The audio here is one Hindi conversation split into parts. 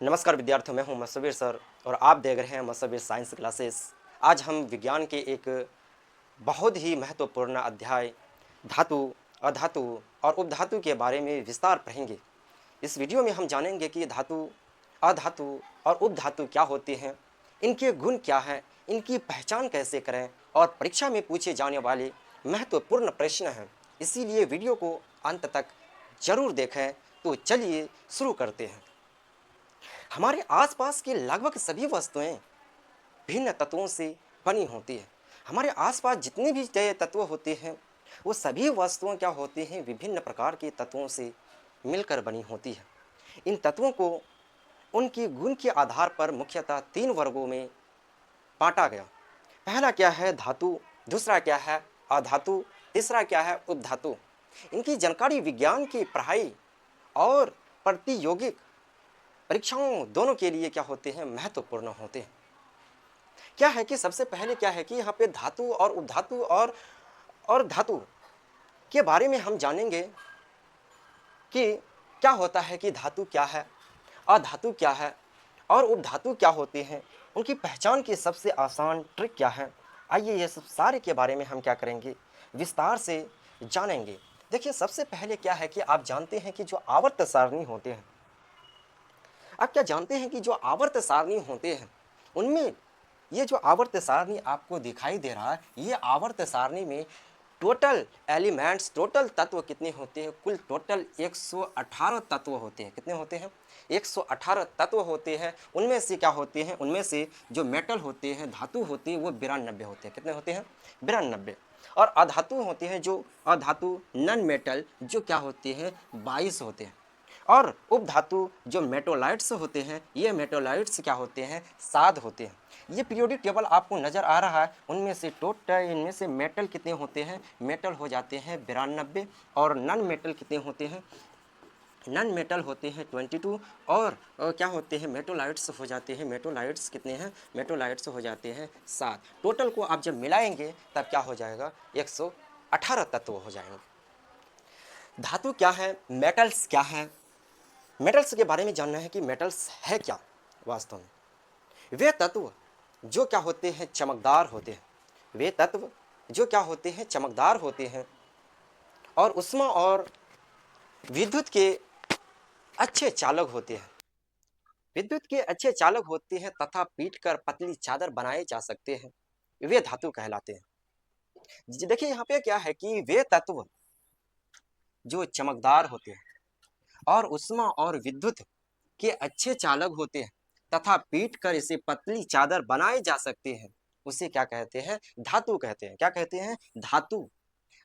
नमस्कार विद्यार्थियों, मैं हूं मसवीर सर और आप देख रहे हैं मसवीर साइंस क्लासेस। आज हम विज्ञान के एक बहुत ही महत्वपूर्ण अध्याय धातु, अधातु और उपधातु के बारे में विस्तार पढ़ेंगे। इस वीडियो में हम जानेंगे कि धातु, अधातु और उपधातु क्या होते हैं, इनके गुण क्या हैं, इनकी पहचान कैसे करें और परीक्षा में पूछे जाने वाले महत्वपूर्ण प्रश्न हैं। इसीलिए वीडियो को अंत तक जरूर देखें। तो चलिए शुरू करते हैं। हमारे आसपास की लगभग सभी वस्तुएं भिन्न तत्वों से बनी होती है। हमारे आसपास जितने भी जैव तत्व होते हैं वो सभी वस्तुएं क्या होती हैं, विभिन्न प्रकार के तत्वों से मिलकर बनी होती है। इन तत्वों को उनके गुण के आधार पर मुख्यतः तीन वर्गों में बांटा गया। पहला क्या है धातु, दूसरा क्या है अधातु, तीसरा क्या है उपधातु। इनकी जानकारी विज्ञान की पढ़ाई और प्रतियोगिक परीक्षाओं दोनों के लिए क्या होते हैं, महत्वपूर्ण होते हैं। क्या है कि सबसे पहले क्या है कि यहाँ पे धातु और उपधातु और धातु के बारे में हम जानेंगे कि क्या होता है, कि धातु क्या है, अधातु क्या है और उपधातु क्या होते हैं, उनकी पहचान की सबसे आसान ट्रिक क्या है। आइए ये सब सारे के बारे में हम क्या करेंगे, विस्तार से जानेंगे। देखिए सबसे पहले क्या है कि आप जानते हैं कि जो आवर्त सारणी होते हैं, आप क्या जानते हैं कि जो आवर्त सारणी होते हैं उनमें ये जो आवर्त सारणी आपको दिखाई दे रहा है, ये आवर्त सारणी में टोटल एलिमेंट्स, टोटल तत्व कितने होते हैं, कुल टोटल 118 तत्व होते हैं। कितने होते हैं? 118 तत्व होते हैं। उनमें से क्या होते हैं, उनमें से जो मेटल होते हैं, धातु होती है, वो 92 होते हैं। कितने होते हैं? 92। और अधातु होते हैं, जो अधातु नॉन मेटल, जो क्या होते हैं, 22 होते हैं। और उपधातु जो मेटोलाइट्स होते हैं, ये मेटोलाइट्स क्या होते हैं, 7 होते हैं। ये पीरियोडिक टेबल आपको नज़र आ रहा है, उनमें से टोटल इनमें से मेटल कितने होते हैं, मेटल हो जाते हैं 92। और नॉन मेटल कितने होते हैं, नॉन मेटल होते हैं 22। और क्या होते हैं, मेटोलाइट्स हो जाते हैं, मेटोलाइट्स कितने हैं, मेटोलाइट्स हो जाते हैं 7। टोटल को आप जब मिलाएंगे तब क्या हो जाएगा, 118 तत्व हो जाएंगे। धातु क्या है, मेटल्स क्या है, मेटल्स के बारे में जानना है कि मेटल्स है क्या। वास्तव में वे तत्व जो क्या होते हैं, चमकदार होते हैं। वे तत्व जो क्या होते हैं, चमकदार होते हैं और उष्मा और विद्युत के अच्छे चालक होते हैं। विद्युत के अच्छे चालक होते हैं तथा पीट कर पतली चादर बनाए जा सकते हैं, वे धातु कहलाते हैं। देखिए यहाँ पे क्या है कि वे तत्व जो चमकदार होते हैं और उष्मा और विद्युत के अच्छे चालक होते हैं तथा पीट कर इसे पतली चादर बनाए जा सकते हैं, उसे क्या कहते हैं, धातु कहते हैं। क्या कहते हैं, धातु।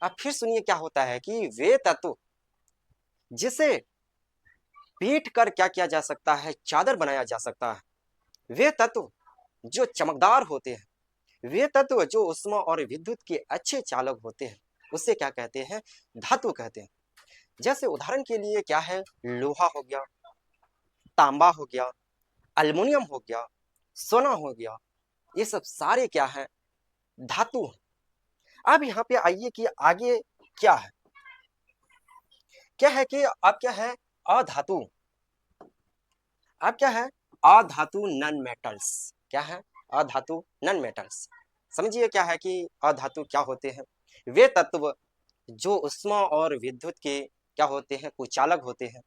अब फिर सुनिए क्या होता है कि वे तत्व जिसे पीट कर क्या किया जा सकता है, चादर बनाया जा सकता है, वे तत्व जो चमकदार होते हैं, वे तत्व जो उष्मा और विद्युत के अच्छे चालक होते हैं, उसे क्या कहते हैं, धातु कहते हैं। जैसे उदाहरण के लिए क्या है, लोहा हो गया, तांबा हो गया, अल्युमिनियम हो गया, सोना हो गया, ये सब सारे क्या है, धातु हैं। अब यहाँ पे आइए कि आगे क्या है, क्या है कि अब क्या है, अधातु। अब क्या है, अधातु नॉन मेटल्स। क्या है, अधातु नॉन मेटल्स। समझिए क्या है कि अधातु क्या होते हैं, वे तत्व जो उष्मा और विद्युत के क्या होते हैं, कुचालक होते हैं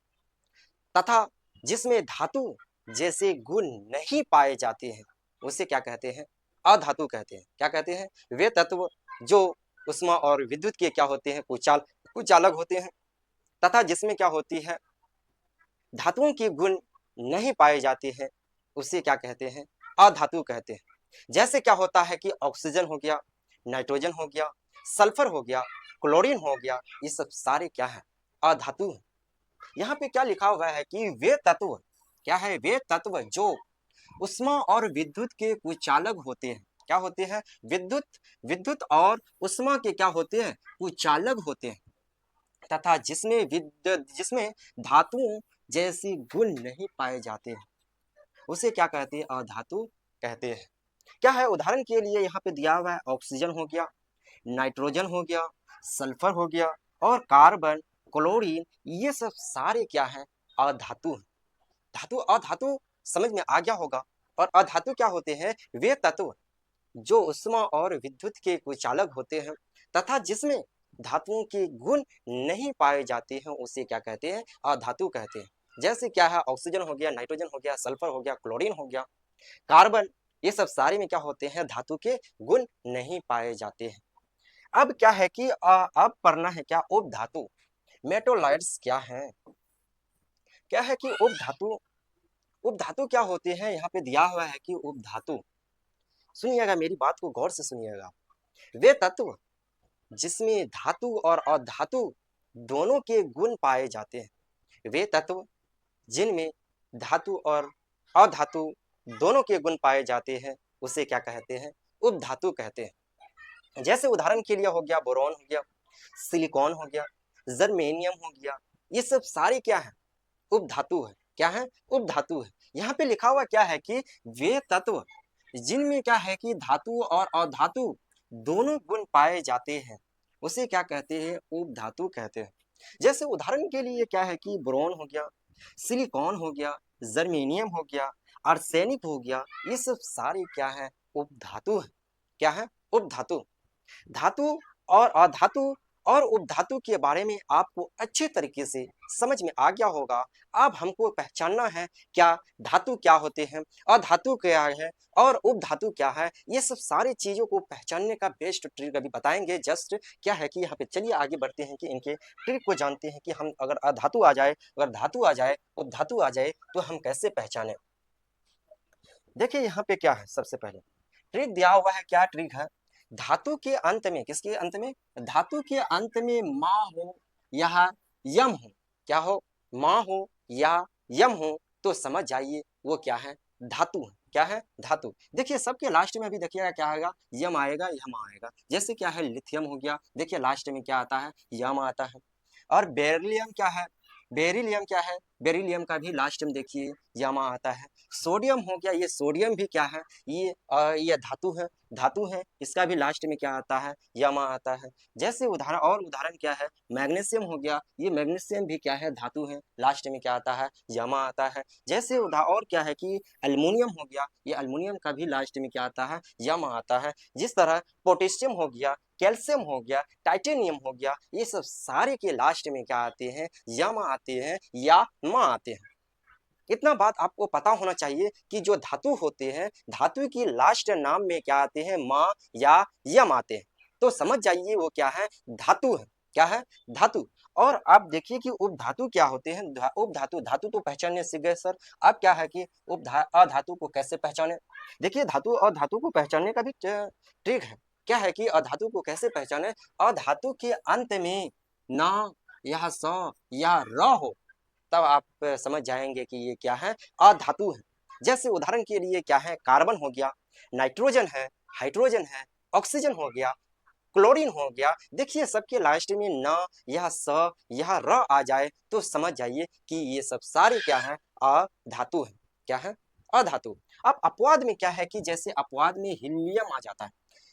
तथा जिसमें धातु जैसे गुण नहीं पाए जाते हैं, उसे क्या कहते हैं, अधातु कहते हैं। क्या कहते हैं, वे तत्व जो उष्मा और विद्युत के क्या होते हैं, कुचालक होते हैं तथा जिसमें क्या होती है, धातुओं के गुण नहीं पाए जाते हैं, उसे क्या कहते हैं, अधातु कहते हैं। जैसे क्या होता है कि ऑक्सीजन हो गया, नाइट्रोजन हो गया, सल्फर हो गया, क्लोरीन हो गया, ये सब सारे क्या है, अधातु हैं। यहाँ पे क्या लिखा हुआ है कि वे तत्व क्या है, वे तत्व जो उष्मा और विद्युत के कुचालक होते हैं। क्या होते हैं, विद्युत विद्युत और उष्मा के क्या होते हैं, कुचालक होते हैं तथा जिसमें धातुओं जैसे गुण नहीं पाए जाते हैं, उसे क्या कहते हैं, अधातु कहते हैं। क्या है, उदाहरण के लिए यहाँ पे दिया हुआ है, ऑक्सीजन हो गया, नाइट्रोजन हो गया, सल्फर हो गया और कार्बन, क्लोरीन, ये सब सारे क्या हैं, अधातु हैं। धातु, अधातु समझ में आ गया होगा। और अधातु क्या होते हैं? वे तत्व जो उष्मा और विद्युत के कुचालक होते हैं तथा जिसमें धातुओं के गुण नहीं पाए जाते हैं, उसे क्या कहते हैं? अधातु कहते हैं। जैसे क्या है? ऑक्सीजन हो गया, नाइट्रोजन हो गया, सल्फर हो गया, क्लोरीन हो गया, कार्बन, ये सब सारे में क्या होते हैं? धातु के गुण नहीं पाए जाते हैं। अब क्या है कि अब पढ़ना है क्या? उपधातु। मेटोलाइट्स क्या है? क्या है कि उपधातु, उपधातु क्या होते हैं? यहाँ पे दिया हुआ है कि उपधातु, सुनिएगा मेरी बात को गौर से सुनिएगा। वे तत्व जिसमें धातु और अधातु दोनों के गुण पाए जाते हैं, वे तत्व जिनमें धातु और अधातु दोनों के गुण पाए जाते हैं, उसे क्या कहते हैं? उपधातु कहते हैं। जैसे उदाहरण के लिए हो गया बोरॉन हो गया, सिलिकॉन हो गया, जर्मेनियम हो गया, ये सब सारे क्या है? उपधातु है। क्या है? उपधातु है। यहाँ पे लिखा हुआ क्या है कि वे तत्व जिनमें क्या है कि धातु और अधातु दोनों गुण पाए जाते हैं, उसे क्या कहते हैं? उपधातु कहते हैं। जैसे उदाहरण के लिए क्या है कि बोरॉन हो गया, सिलिकॉन हो गया, जर्मेनियम हो गया, आर्सेनिक हो गया, ये सब सारे क्या है? उपधातु है। क्या है? उपधातु। धातु और अधातु और उपधातु के बारे में आपको अच्छे तरीके से समझ में आ गया होगा। अब हमको पहचानना है क्या धातु क्या होते हैं, अधातु क्या है और उपधातु क्या है। ये सब सारी चीज़ों को पहचानने का बेस्ट ट्रिक अभी बताएंगे। जस्ट क्या है कि यहाँ पे चलिए आगे बढ़ते हैं कि इनके ट्रिक को जानते हैं कि हम अगर अधातु आ जाए, अगर धातु आ जाए, उपधातु आ जाए तो हम कैसे पहचाने। देखिए यहाँ पे क्या है, सबसे पहले ट्रिक दिया हुआ है। क्या ट्रिक है? धातु के अंत में, किसके अंत में? धातु के अंत में माँ हो या यम हो, क्या हो? माँ हो या यम हो, तो समझ जाइए वो क्या है? धातु है। क्या है? धातु। देखिए सबके लास्ट में अभी देखिएगा क्या आएगा? यम आएगा, यम आएगा। जैसे क्या है? लिथियम हो गया, देखिए लास्ट में क्या आता है? यम आता है। और बेरिलियम क्या है? बेरिलियम क्या है? बेरिलियम का भी लास्ट में देखिए यमा आता है। सोडियम हो गया, ये सोडियम भी क्या है? ये धातु है, धातु है, इसका भी लास्ट में क्या आता है? यमा आता है। जैसे उदाहरण, और उदाहरण क्या है? मैग्नीशियम हो गया, ये मैग्नीशियम भी क्या है? धातु है, लास्ट में क्या आता है? यमा आता है। जैसे और क्या है कि एल्युमिनियम हो गया, ये एल्युमिनियम का भी लास्ट में क्या आता है? यमा आता है। जिस तरह पोटेशियम हो गया, कैल्शियम हो गया, टाइटेनियम हो गया, ये सब सारे के लास्ट में क्या आते हैं? यम आते हैं या मा आते हैं। इतना बात आपको पता होना चाहिए कि जो धातु होते हैं, धातु की लास्ट नाम में क्या आते हैं? मा या यम आते हैं। तो समझ जाइए वो क्या है? धातु है। क्या है? धातु। और आप देखिए कि उपधातु क्या होते हैं? उपधातु, धातु तो पहचानने सीख गए सर। अब क्या है कि अधातु को कैसे पहचाने? देखिए धातु और धातु को पहचानने का भी ट्रिक है। क्या है कि अधातु को कैसे पहचाने? अधातु के अंत में ना या स या र हो, तब आप समझ जाएंगे कि ये क्या है? अधातु है। जैसे उदाहरण के लिए क्या है? कार्बन हो गया, नाइट्रोजन है, हाइड्रोजन है, ऑक्सीजन हो गया, क्लोरीन हो गया। देखिए सबके लास्ट में न या स या र आ जाए तो समझ जाइए कि ये सब सारे क्या है? अधातु है। क्या है? अधातु। अब अपवाद में क्या है कि जैसे अपवाद में हीलियम आ जाता है,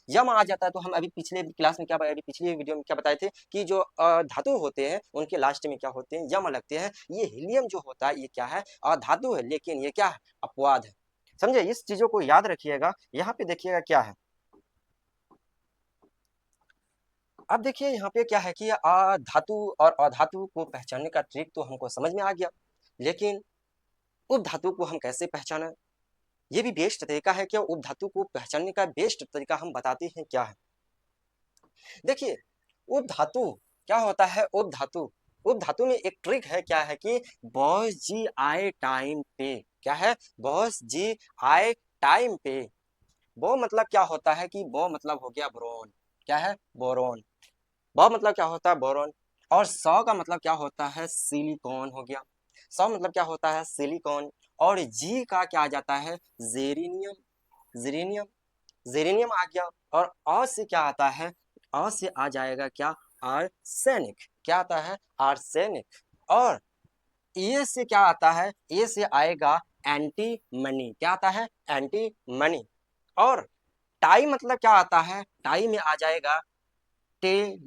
यम आ जाता है, तो हम अभी पिछले क्लास में क्या, अभी पिछले वीडियो में क्या बताए थे कि जो धातु होते हैं उनके लास्ट में क्या होते हैं? यम लगते हैं। ये हीलियम जो होता है ये क्या है? अधातु है, लेकिन ये क्या है? अपवाद है। समझे? इस चीजों को याद रखिएगा। यहाँ पे देखिएगा क्या है। अब देखिए यहाँ पे क्या है कि धातु और अधातु को पहचानने का ट्रिक तो हमको समझ में आ गया, लेकिन उपधातु को हम कैसे पहचाना? ये भी बेस्ट तरीका है। क्या उपधातु को पहचानने का बेस्ट तरीका हम बताते हैं क्या है। देखिए उपधातु क्या होता है? उपधातु, उपधातु में एक ट्रिक है। क्या है कि बॉस जी आए टाइम पे। क्या है? बॉस जी आए टाइम पे। वो मतलब क्या होता है कि वो मतलब हो गया बोरोन। क्या है? बोरोन। वो मतलब क्या होता है? बोरोन। और सौ का मतलब क्या होता है? सिलिकॉन हो गया। सौ मतलब क्या होता है? सिलिकॉन। और जी का क्या आ जाता है? जेरिनियम। जेरिनियम, जेरेनियम आ गया। और अ से क्या आता है? अ से आ जाएगा क्या? आर्सेनिक। क्या आता है? आर्सेनिक। और ए से क्या आता है? ए से आएगा एंटी मनी। क्या आता है? Anti money. और टाई मतलब क्या आता है? टाई में आ जाएगा टे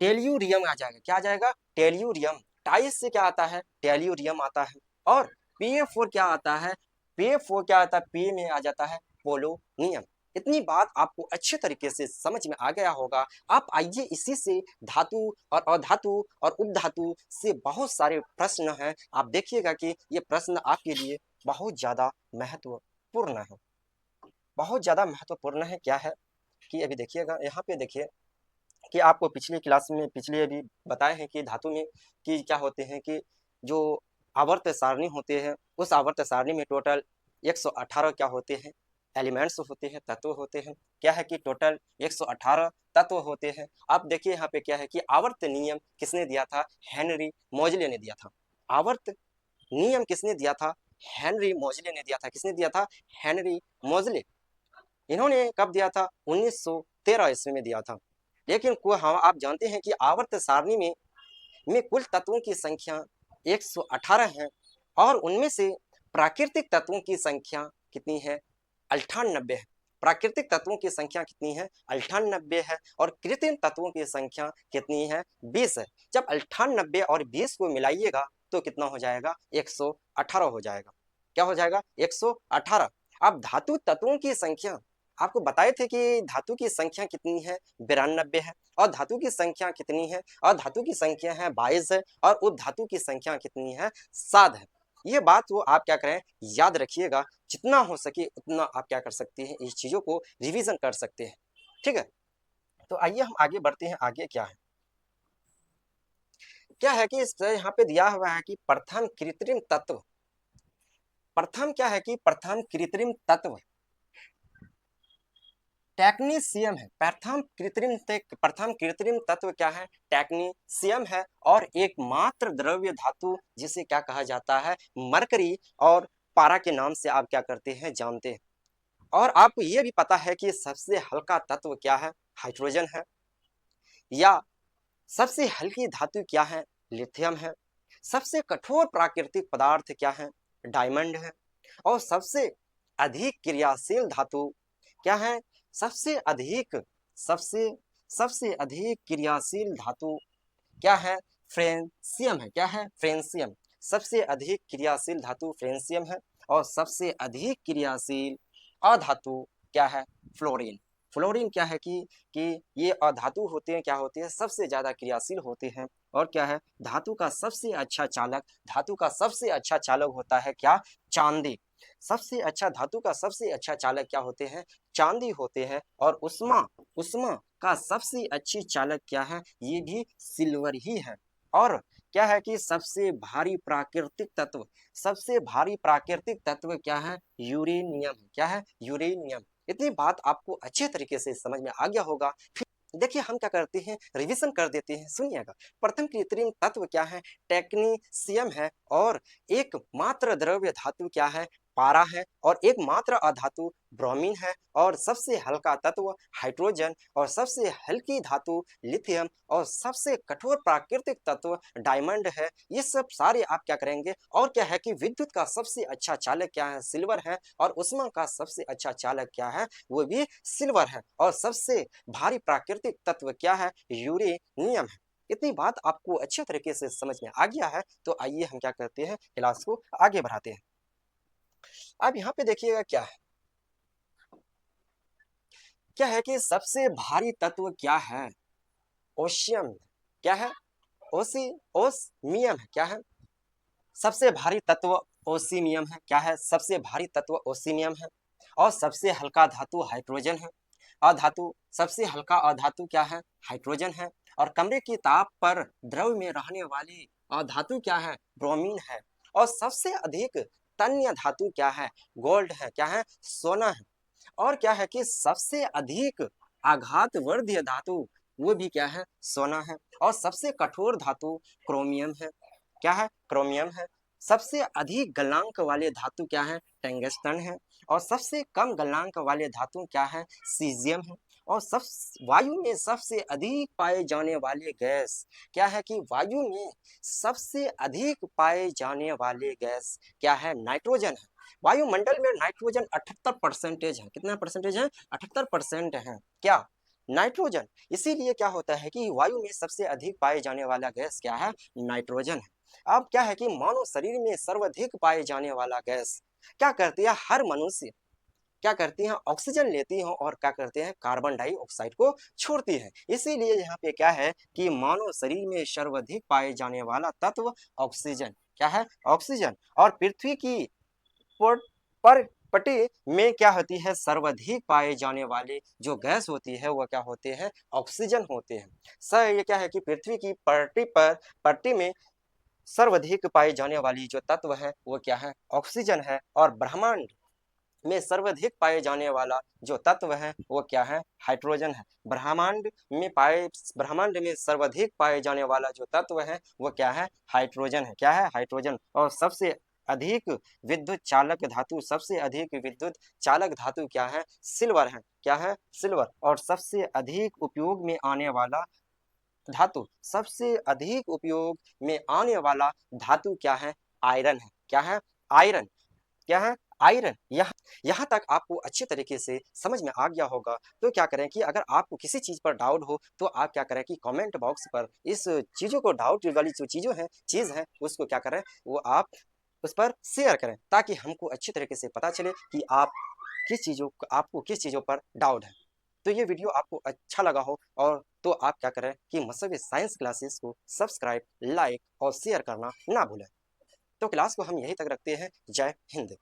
टेल्यूरियम आ जाएगा। क्या आ जाएगा? टेल्यूरियम। टाई से क्या आता है? टेल्यूरियम आता है। और Pf4 क्या आता है, Pf4 क्या आता है, P में आ जाता है पोलोनियम। इतनी बात आपको अच्छे तरीके से समझ में आ गया होगा। आप आइए इसी से धातु और अधातु और उपधातु से बहुत सारे प्रश्न हैं, आप देखिएगा कि ये प्रश्न आपके लिए बहुत ज़्यादा महत्वपूर्ण है, बहुत ज़्यादा महत्वपूर्ण है। क्या है कि अभी देखिएगा, यहाँ पे देखिए कि आपको पिछले क्लास में पिछले अभी बताए हैं कि धातु में कि क्या होते हैं कि जो आवर्त सारणी होते हैं, उस आवर्त सारणी में टोटल 118 क्या होते हैं, एलिमेंट्स होते हैं, तत्व होते हैं। क्या है कि टोटल 118 तत्व होते हैं। आप देखिए यहाँ पे क्या है कि आवर्त नियम किसने दिया था, हेनरी मोजले ने दिया था। आवर्त नियम किसने दिया था, हेनरी मोजले ने दिया था। किसने दिया था, हेनरी मोजले। इन्होंने कब दिया था, 1913 ईस्वी में दिया था। लेकिन हाँ, आप जानते हैं कि आवर्त सारणी में कुल तत्वों की संख्या 118 है और उनमें से प्राकृतिक तत्वों की संख्या कितनी है, 98 है। प्राकृतिक तत्वों की संख्या कितनी है, 98 है। और कृत्रिम तत्वों की संख्या कितनी है, 20 है। जब 98 और 20 को मिलाइएगा तो कितना हो जाएगा, 118 हो जाएगा। क्या हो जाएगा, 118। अब धातु तत्वों की संख्या आपको बताए थे कि धातु की संख्या कितनी है, 92 है। और धातु की संख्या कितनी है, और धातु की संख्या है 22 है। और उपधातु की संख्या कितनी है, 7 है। ये बात वो आप क्या करें, याद रखिएगा। जितना हो सके उतना आप क्या कर सकते हैं, इस चीज़ों को रिवीजन कर सकते हैं। ठीक है, तो आइए हम आगे बढ़ते हैं। आगे क्या है, क्या है कि यहाँ पे दिया हुआ है कि प्रथम कृत्रिम तत्व, प्रथम क्या है कि प्रथम कृत्रिम तत्व टेक्नीशियम है। प्रथम कृत्रिम तत्व क्या है, टेक्नीशियम है। और एकमात्र द्रव्य धातु जिसे क्या कहा जाता है, मरकरी और पारा के नाम से आप क्या करते हैं, जानते हैं। और आपको ये भी पता है कि सबसे हल्का तत्व क्या है, हाइड्रोजन है। या सबसे हल्की धातु क्या है, लिथियम है। सबसे कठोर प्राकृतिक पदार्थ क्या है, डायमंड है। और सबसे अधिक क्रियाशील धातु क्या है, सबसे अधिक सबसे सबसे अधिक क्रियाशील धातु क्या है, फ्रेंसियम है। क्या है, फ्रेंसियम। सबसे अधिक क्रियाशील धातु फ्रेंसियम है। और सबसे अधिक क्रियाशील अधातु क्या है, फ्लोरीन। फ्लोरीन क्या है कि ये अधातु होते हैं, क्या होते हैं, सबसे ज़्यादा क्रियाशील होते हैं। और क्या है, धातु का सबसे अच्छा चालक, धातु का सबसे अच्छा चालक होता है क्या, चांदी। सबसे अच्छा धातु का सबसे अच्छा चालक क्या होते हैं, चांदी होते हैं। और उष्मा उष्मा का सबसे अच्छी चालक क्या है, ये भी सिल्वर ही है। और क्या है कि सबसे भारी प्राकृतिक तत्व, सबसे भारी प्राकृतिक तत्व क्या है, यूरेनियम। क्या है, यूरेनियम। इतनी बात आपको अच्छे तरीके से समझ में आ गया होगा। फिर देखिए हम क्या करते हैं, रिवीजन कर देते हैं, सुनिएगा। प्रथम कृत्रिम तत्व क्या है, टेक्नीशियम है। और एकमात्र द्रव्य धातु क्या है, पारा है। और एकमात्र अधातु ब्रोमीन है। और सबसे हल्का तत्व हाइड्रोजन। और सबसे हल्की धातु लिथियम। और सबसे कठोर प्राकृतिक तत्व डायमंड है। ये सब सारे आप क्या करेंगे। और क्या है कि विद्युत का सबसे अच्छा चालक क्या है, सिल्वर है। और उष्मा का सबसे अच्छा चालक क्या है, वो भी सिल्वर है। और सबसे भारी प्राकृतिक तत्व क्या है, यूरेनियम है। इतनी बात आपको अच्छे तरीके से समझ में आ गया है। तो आइए हम क्या करते हैं, क्लास को आगे बढ़ाते हैं। अब यहाँ पे देखिएगा क्या है, क्या है कि सबसे भारी तत्व क्या है, ओशियम। क्या है, ओसमियम है। क्या है, सबसे भारी तत्व ओसीमियम है। क्या है, सबसे भारी तत्व ओसीमियम है। और सबसे हल्का धातु हाइड्रोजन है। अधातु, सबसे हल्का अधातु क्या है, हाइड्रोजन है। और कमरे की ताप पर द्रव में रहने वाली अधातु क्या है, ब्रोमीन है। और सबसे अधिक तन्य धातु क्या है, गोल्ड है। क्या है, सोना है। और क्या है कि सबसे अधिक आघातवर्धीय धातु वो भी क्या है, सोना है। और सबसे कठोर धातु क्रोमियम है। क्या है, क्रोमियम है। सबसे अधिक गलनांक वाले धातु क्या है, टंगस्टन है। और सबसे कम गलनांक वाले धातु क्या है, सीजियम है। और सब वायु में सबसे अधिक पाए जाने वाले गैस क्या है कि वायु में सबसे अधिक पाए जाने वाले गैस क्या है, नाइट्रोजन है। वायुमंडल में नाइट्रोजन 78% है। कितना परसेंटेज है, 78% है। क्या, नाइट्रोजन। इसीलिए क्या होता है कि वायु में सबसे अधिक पाए जाने वाला गैस क्या है, नाइट्रोजन है। अब क्या है कि मानव शरीर में सर्वाधिक पाए जाने वाला गैस क्या करती है, हर मनुष्य क्या करती हैं, ऑक्सीजन लेती हैं और क्या करते हैं, कार्बन डाइऑक्साइड को छोड़ती है। इसीलिए यहाँ पे क्या है कि मानव शरीर में सर्वाधिक पाए जाने वाला तत्व ऑक्सीजन, क्या है, ऑक्सीजन। और पृथ्वी की पर, पर पट्टी में क्या होती है, सर्वाधिक पाए जाने वाले जो गैस होती है वह क्या होते हैं, ऑक्सीजन होते हैं। सर ये क्या है कि पृथ्वी की पट्टी में सर्वाधिक पाई जाने वाली जो तत्व है वो क्या है, ऑक्सीजन है। और ब्रह्मांड में सर्वाधिक पाए जाने वाला जो तत्व है वो क्या है, हाइड्रोजन है। ब्रह्मांड में सर्वाधिक पाए जाने वाला जो तत्व है वो क्या है, हाइड्रोजन है, क्या है, हाइड्रोजन। और सबसे अधिक विद्युत चालक धातु, सबसे अधिक विद्युत चालक धातु क्या है, सिल्वर है, क्या है, सिल्वर। और सबसे अधिक उपयोग में आने वाला धातु, सबसे अधिक उपयोग में आने वाला धातु क्या है, आयरन है, क्या है, आयरन, क्या है, आयरन। यहाँ तक आपको अच्छे तरीके से समझ में आ गया होगा। तो क्या करें कि अगर आपको किसी चीज़ पर डाउट हो तो आप क्या करें कि कमेंट बॉक्स पर इस चीज़ों को, डाउट वाली जो चीज़ है उसको क्या करें, वो आप उस पर शेयर करें ताकि हमको अच्छी तरीके से पता चले कि आपको किस चीज़ों पर डाउट है। तो ये वीडियो आपको अच्छा लगा हो और तो आप क्या करें कि मसवी साइंस क्लासेस को सब्सक्राइब, लाइक और शेयर करना ना भूलें। तो क्लास को हम यहीं तक रखते हैं। जय हिंद।